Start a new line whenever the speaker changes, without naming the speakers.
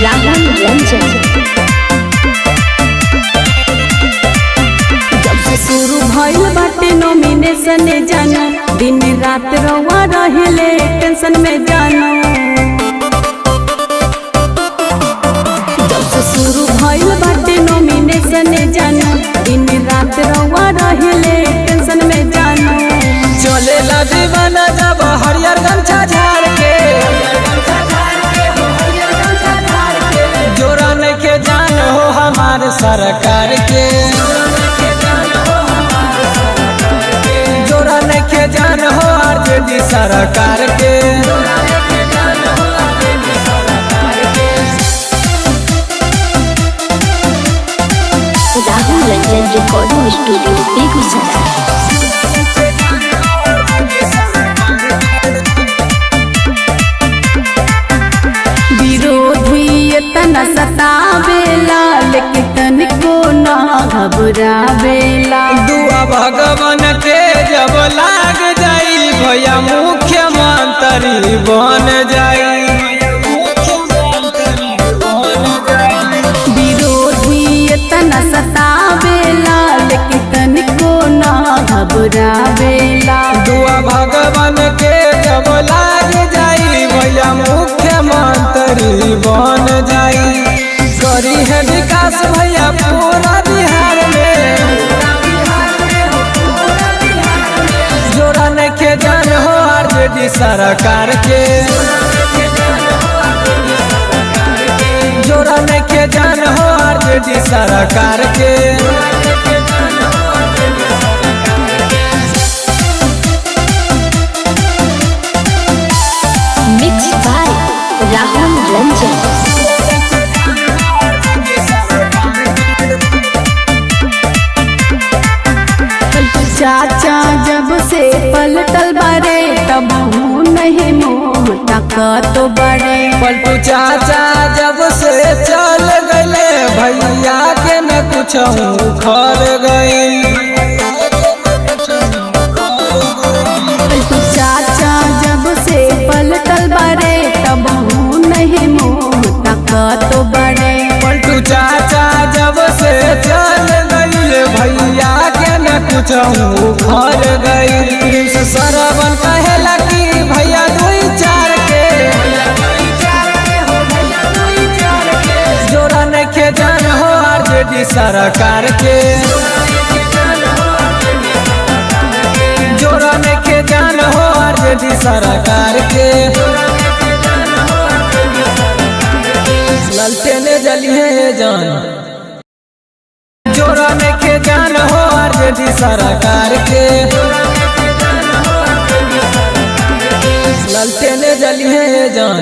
राहुल रंजन। जब से शुरू भइल बाटे नॉमिनेशन जाना, दिन रात रवा रहेले टेंशन में जाना। जब से शुरू भइल बाटे नॉमिनेशन जाना, दिन रात रवा रहेले टेंशन में जाना।
चलेला दीवाना जब हरियर गमछा झाड़ के, जोरा नइखे जान हो हमार सरकार के, जोरा नइखे जान हो आरजेडी सरकार के।
Rahul Ranjan recording studio Begusarai. तना सतावेला लेकिन तनिको ना घबरावेला।
दुआ भगवान के जब लाग जाई भैया मुख्यमंत्री बन जाई।
विरोधी तना सतावेला लेकिन तनिको ना घबरावेला।
दुआ भगवान के जब लाग जाई भैया मुख्यमंत्री बन जाई। करी है विकास भैया पूरा बिहार में, जोरा नइखे जान हो आरजेडी सरकार के, जोरा नइखे जान हो आरजेडी सरकार के।
Mix by Rahul Ranjan. चाचा जब से पलटल बारे तब नहीं मोह तो बड़े।
पलटू चाचा जब से चल गए भैया के न कुछ खर गई।
पलटू चाचा जब से पलटल बारे तब नहीं मोह तो बड़े।
पलटू चाचा जब से चल गए भैया के न कुछ खर गई। सरवन कहेला कि भैया दुई चार के, जोरा नइखे जान हो आरजेडी सरकार के, जोरा नइखे जान हो आरजेडी सरकार के। ललटे ने जलिए जान, जोरा नइखे जान हो आरजेडी सरकार के। ललटे ने जलिए जान।